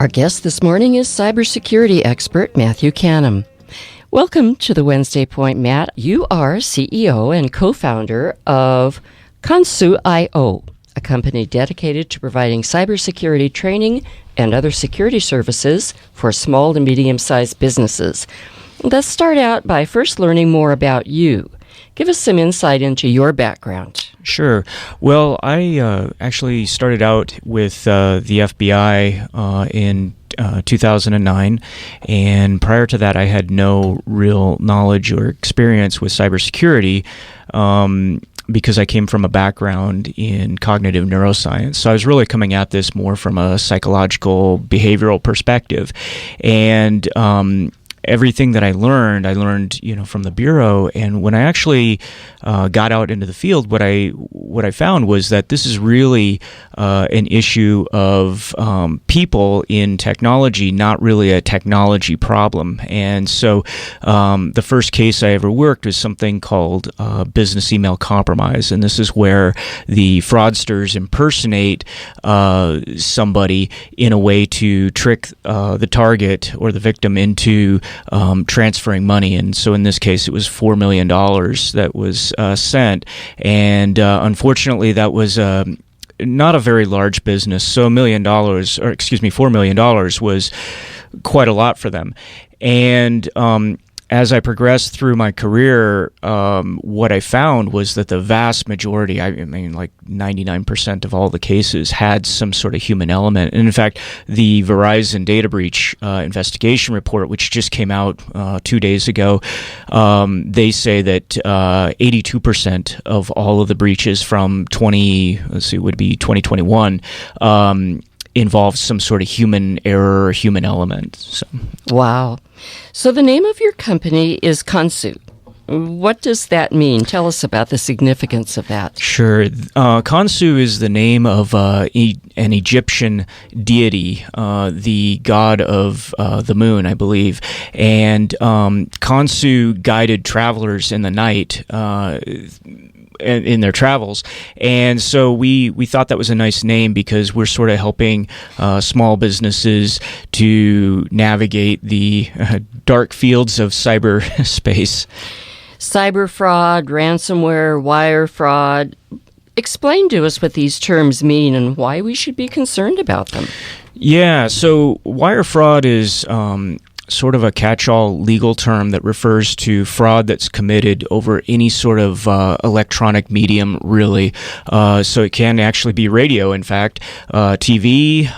Our guest this morning is cybersecurity expert Matthew Canham. Welcome to the Wednesday Point, Matt. You are CEO and co-founder of Canham.io, a company dedicated to providing cybersecurity training and other security services for small to medium-sized businesses. Let's start out by first learning more about you. Give us some insight into your background. Sure. Well, I actually started out with the FBI in 2009, and prior to that I had no real knowledge or experience with cybersecurity because I came from a background in cognitive neuroscience. So I was really coming at this more from a psychological, behavioral perspective. And everything that I learned, from the Bureau. And when I actually got out into the field, what I found was that this is really an issue of people in technology, not really a technology problem. And so the first case I ever worked was something called business email compromise. And this is where the fraudsters impersonate somebody in a way to trick the target or the victim into transferring money. And so in this case, it was $4 million that was sent. And unfortunately, that was not a very large business. So $4 million was quite a lot for them. And as I progressed through my career, what I found was that the vast majority, like 99% of all the cases had some sort of human element. And in fact, the Verizon data breach investigation report, which just came out 2 days ago, they say that 82% of all of the breaches from 2021, involves some sort of human error or human element. So. Wow. So the name of your company is Canham. What does that mean? Tell us about the significance of that. Sure. Canham is the name of an Egyptian deity, the god of the moon, I believe. And Canham guided travelers in the night in their travels. And so we thought that was a nice name because we're sort of helping small businesses to navigate the dark fields of cyberspace. Cyber fraud, ransomware, wire fraud. Explain to us what these terms mean and why we should be concerned about them. Yeah, so wire fraud is sort of a catch-all legal term that refers to fraud that's committed over any sort of electronic medium, really. So it can actually be radio, in fact, TV,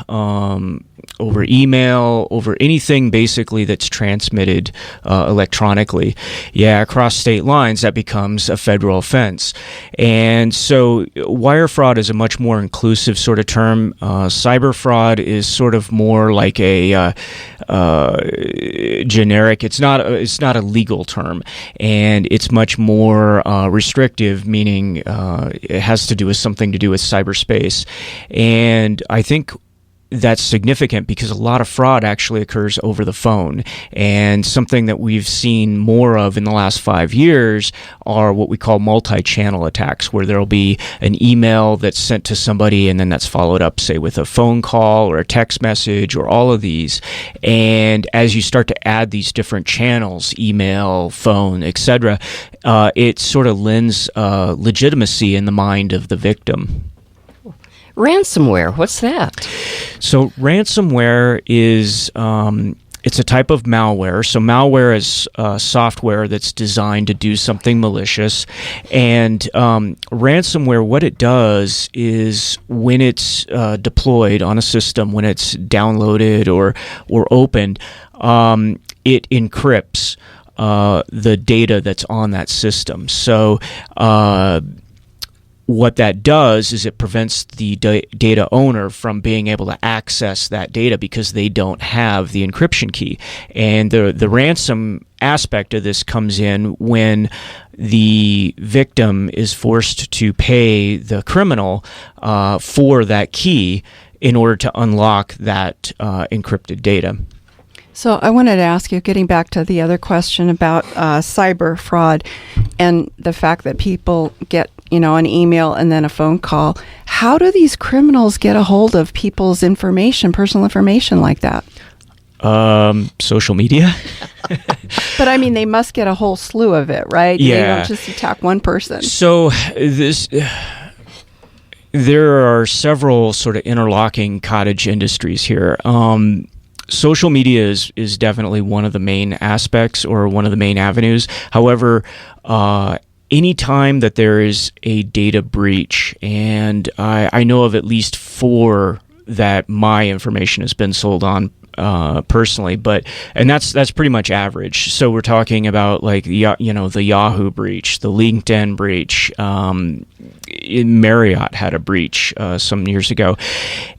over email, over anything basically that's transmitted electronically. Yeah, across state lines, that becomes a federal offense. And so wire fraud is a much more inclusive sort of term. Cyber fraud is sort of more like a generic. It's not a legal term, and it's much more restrictive, meaning it has to do with something to do with cyberspace. And I think that's significant because a lot of fraud actually occurs over the phone. And something that we've seen more of in the last 5 years are what we call multi-channel attacks, where there'll be an email that's sent to somebody and then that's followed up, say, with a phone call or a text message or all of these. And as you start to add these different channels, email, phone, etc., it sort of lends legitimacy in the mind of the victim. Ransomware, what's that? So ransomware is it's a type of malware. So malware is software that's designed to do something malicious. And ransomware, what it does is when it's deployed on a system, when it's downloaded or opened, it encrypts the data that's on that system. So what that does is it prevents the data owner from being able to access that data because they don't have the encryption key. And the ransom aspect of this comes in when the victim is forced to pay the criminal for that key in order to unlock that encrypted data. So I wanted to ask you, getting back to the other question about cyber fraud and the fact that people get an email and then a phone call. How do these criminals get a hold of people's information, personal information like that? Social media. But I mean, they must get a whole slew of it, right? Yeah. They don't just attack one person. So there are several sort of interlocking cottage industries here. Social media is definitely one of the main aspects or one of the main avenues. However, anytime that there is a data breach, and I know of at least 4 that my information has been sold on personally, and that's pretty much average. So we're talking about like the Yahoo breach, the LinkedIn breach. Marriott had a breach some years ago,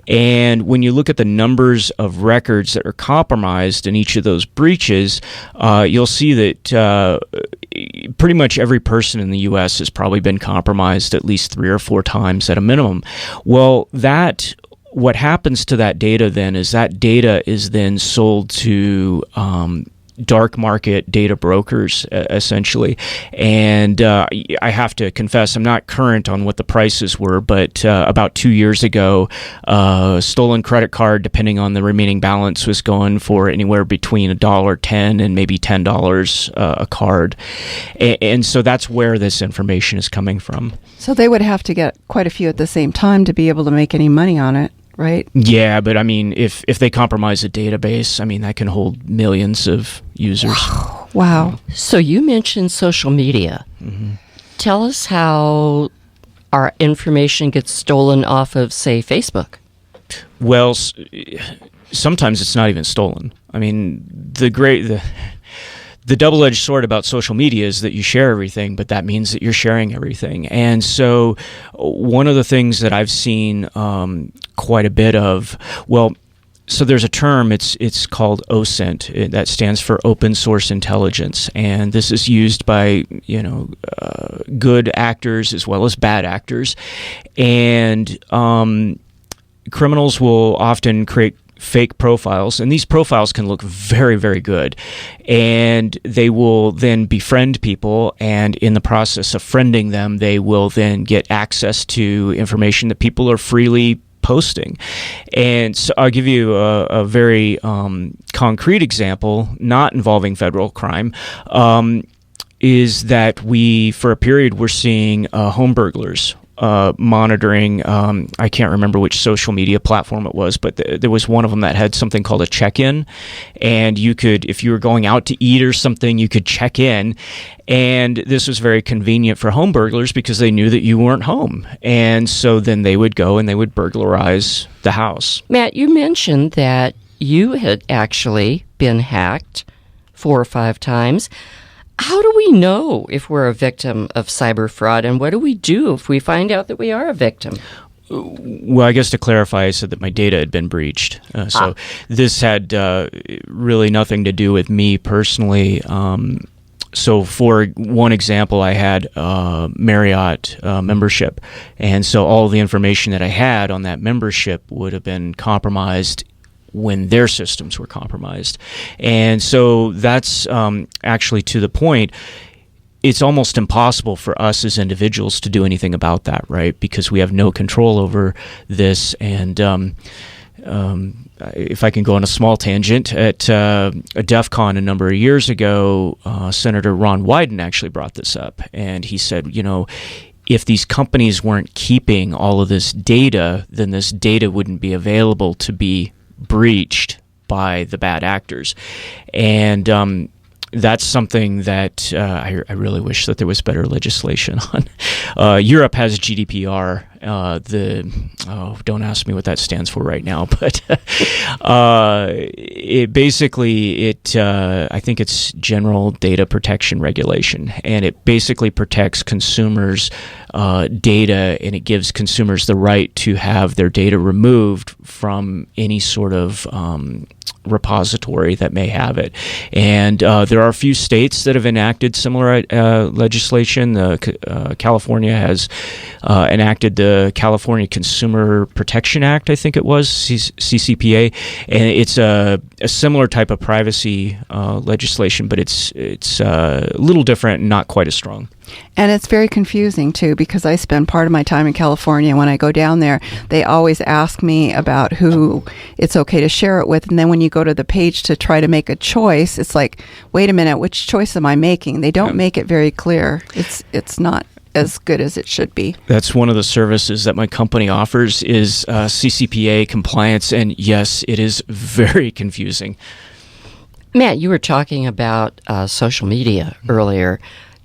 and when you look at the numbers of records that are compromised in each of those breaches, you'll see that pretty much every person in the U.S. has probably been compromised at least 3 or 4 times at a minimum. Well, what happens to that data then is that data is then sold to dark market data brokers, essentially. And I have to confess, I'm not current on what the prices were, but about 2 years ago, stolen credit card, depending on the remaining balance, was going for anywhere between $1.10 and maybe $10 a card. And so that's where this information is coming from. So they would have to get quite a few at the same time to be able to make any money on it, right? Yeah, but I mean, if they compromise a database, I mean, that can hold millions of users. Wow. So you mentioned social media. Mm-hmm. Tell us how our information gets stolen off of, say, Facebook. Well, sometimes it's not even stolen. I mean, the double-edged sword about social media is that you share everything, but that means that you're sharing everything. And so one of the things that I've seen quite a bit of, so there's a term, it's called OSINT, that stands for Open Source Intelligence, and this is used by good actors as well as bad actors, and criminals will often create fake profiles, and these profiles can look very, very good, and they will then befriend people, and in the process of friending them, they will then get access to information that people are freely posting. And so I'll give you a very concrete example, not involving federal crime, is that for a period, we're seeing home burglars monitoring, I can't remember which social media platform it was, but there was one of them that had something called a check-in, and you could, if you were going out to eat or something, you could check in, and this was very convenient for home burglars because they knew that you weren't home, and so then they would go and they would burglarize the house. Matt, you mentioned that you had actually been hacked 4 or 5 times. How do we know if we're a victim of cyber fraud, and what do we do if we find out that we are a victim? Well, I guess to clarify, I said that my data had been breached. So this had really nothing to do with me personally. So for one example, I had Marriott membership, and so all the information that I had on that membership would have been compromised when their systems were compromised. And so that's actually to the point. It's almost impossible for us as individuals to do anything about that, right? Because we have no control over this. And if I can go on a small tangent, at a DEF CON a number of years ago, Senator Ron Wyden actually brought this up. And he said, if these companies weren't keeping all of this data, then this data wouldn't be available to be breached by the bad actors. And that's something that I really wish that there was better legislation on. Europe has GDPR. Don't ask me what that stands for right now, but it basically I think it's General Data Protection Regulation, and it basically protects consumers' data, and it gives consumers the right to have their data removed from any sort of repository that may have it. And there are a few states that have enacted similar legislation. California has enacted the the California Consumer Protection Act, I think it was, CCPA, and it's a similar type of privacy legislation, but it's a little different and not quite as strong. And it's very confusing, too, because I spend part of my time in California. When I go down there, they always ask me about who it's okay to share it with. And then when you go to the page to try to make a choice, it's like, wait a minute, which choice am I making? They don't make it very clear. It's not as good as it should be. That's one of the services that my company offers is CCPA compliance. And yes, it is very confusing. Matt, you were talking about social media earlier.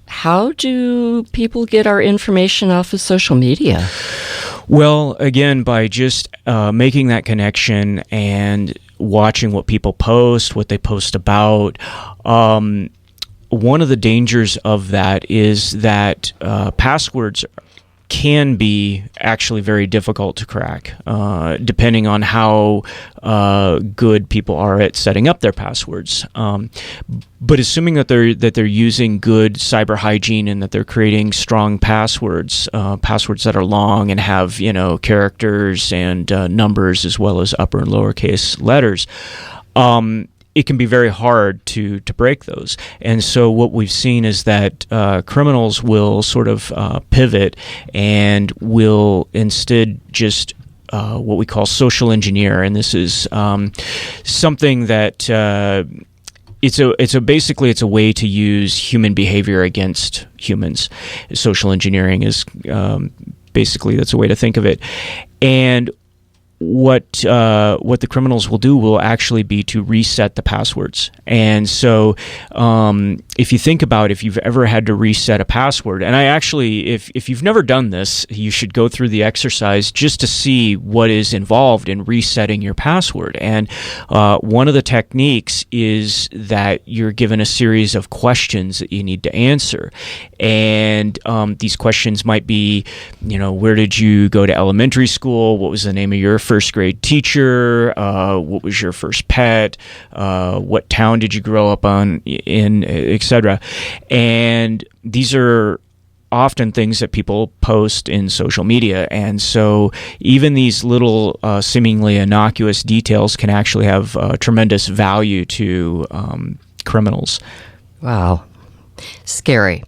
How do people get our information off of social media? Well, again, by just making that connection and watching what people post, what they post about. One of the dangers of that is that passwords can be actually very difficult to crack, depending on how good people are at setting up their passwords. But assuming that they're using good cyber hygiene and that they're creating strong passwords that are long and have characters and numbers as well as upper and lowercase letters. It can be very hard to break those. And so what we've seen is that criminals will sort of pivot and will instead just what we call social engineer. And this is something that basically it's a way to use human behavior against humans. Social engineering is basically, that's a way to think of it. And what the criminals will do will actually be to reset the passwords. And so if you think about if you've ever had to reset a password, and I actually, if you've never done this, you should go through the exercise just to see what is involved in resetting your password. And one of the techniques is that you're given a series of questions that you need to answer. And these questions might be, where did you go to elementary school? What was the name of your first grade teacher? What was your first pet? What town did you grow up in, etc. And these are often things that people post in social media. And so even these little seemingly innocuous details can actually have tremendous value to criminals. Wow. Scary.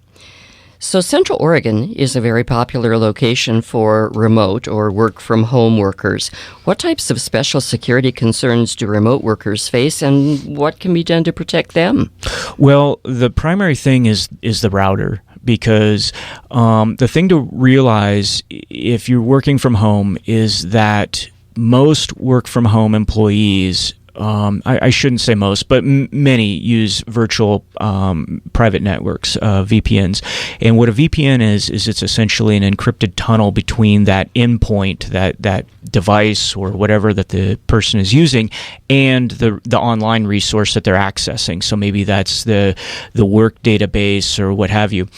So Central Oregon is a very popular location for remote or work-from-home workers. What types of special security concerns do remote workers face, and what can be done to protect them? Well, the primary thing is the router. Because the thing to realize if you're working from home is that most work-from-home employees, I shouldn't say most, but many use virtual private networks, VPNs. And what a VPN is it's essentially an encrypted tunnel between that endpoint, that device or whatever that the person is using, and the online resource that they're accessing. So maybe that's the work database or what have you.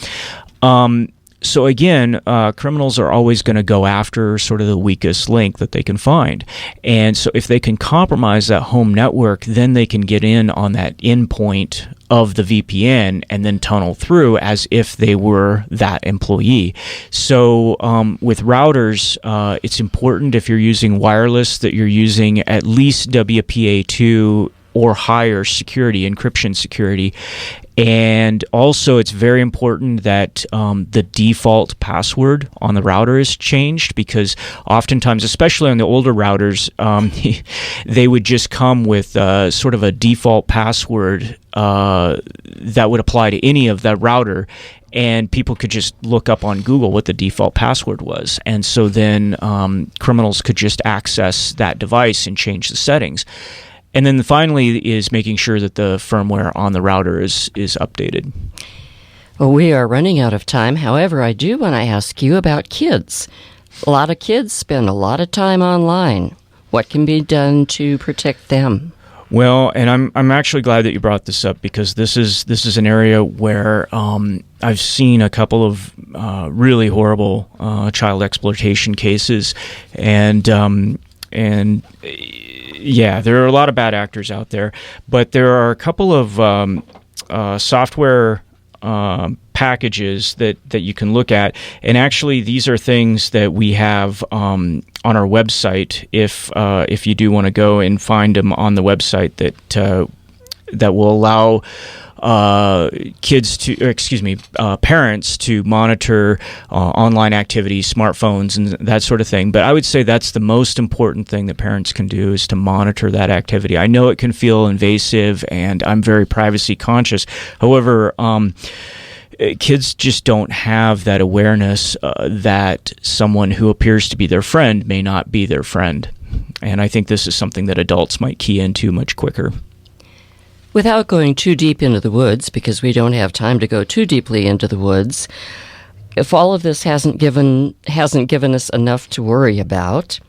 So again, criminals are always going to go after sort of the weakest link that they can find. And so if they can compromise that home network, then they can get in on that endpoint of the VPN and then tunnel through as if they were that employee. So with routers, it's important if you're using wireless that you're using at least WPA2 or higher security, encryption security. And also, it's very important that the default password on the router is changed, because oftentimes, especially on the older routers, they would just come with sort of a default password that would apply to any of the router, and people could just look up on Google what the default password was. And so then criminals could just access that device and change the settings. And then finally is making sure that the firmware on the router is updated. Well, we are running out of time. However, I do want to ask you about kids. A lot of kids spend a lot of time online. What can be done to protect them? Well, and I'm actually glad that you brought this up, because this is an area where I've seen a couple of really horrible child exploitation cases, and yeah, there are a lot of bad actors out there, but there are a couple of software packages that you can look at. And actually, these are things that we have on our website. If you do want to go and find them on the website, that will allow parents to monitor online activities, smartphones, and that sort of thing. But I would say that's the most important thing that parents can do, is to monitor that activity. I know it can feel invasive, and I'm very privacy conscious. However, kids just don't have that awareness that someone who appears to be their friend may not be their friend. And I think this is something that adults might key into much quicker. Without going too deep into the woods, because we don't have time to go too deeply into the woods, if all of this hasn't given us enough to worry about,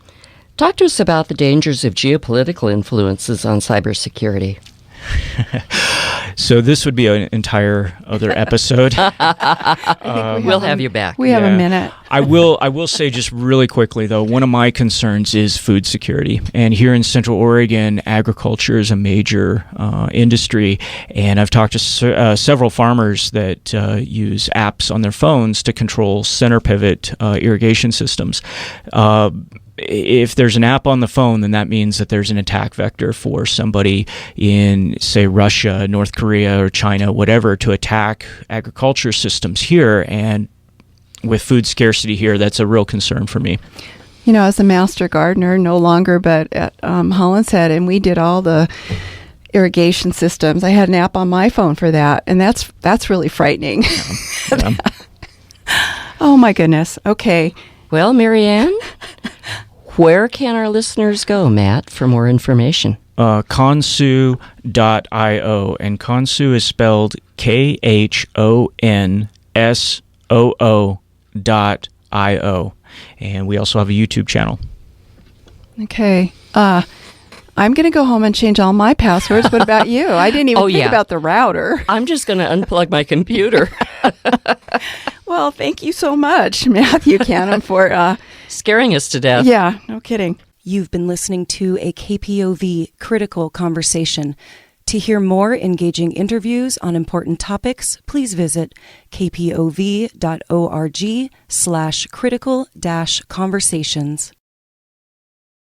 talk to us about the dangers of geopolitical influences on cybersecurity. So this would be an entire other episode. We'll have you back. We have a minute. I will say just really quickly, though, one of my concerns is food security. And here in Central Oregon, agriculture is a major industry. And I've talked to several farmers that use apps on their phones to control center pivot irrigation systems. If there's an app on the phone, then that means that there's an attack vector for somebody in, say, Russia, North Korea, or China, whatever, to attack agriculture systems here. And with food scarcity here, that's a real concern for me. You know, as a master gardener, no longer, but at Holland's Head, and we did all the irrigation systems. I had an app on my phone for that, and that's really frightening. Yeah. Oh, my goodness. Okay. Well, Marianne, where can our listeners go, Matt, for more information? Khonsoo.io, and Khonsoo is spelled KHONSOO.io, and we also have a YouTube channel. Okay. I'm going to go home and change all my passwords. What about you? I didn't even think about the router. I'm just going to unplug my computer. Well, thank you so much, Matthew Canham, for scaring us to death. Yeah, no kidding. You've been listening to a KPOV Critical Conversation. To hear more engaging interviews on important topics, please visit kpov.org/critical-conversations.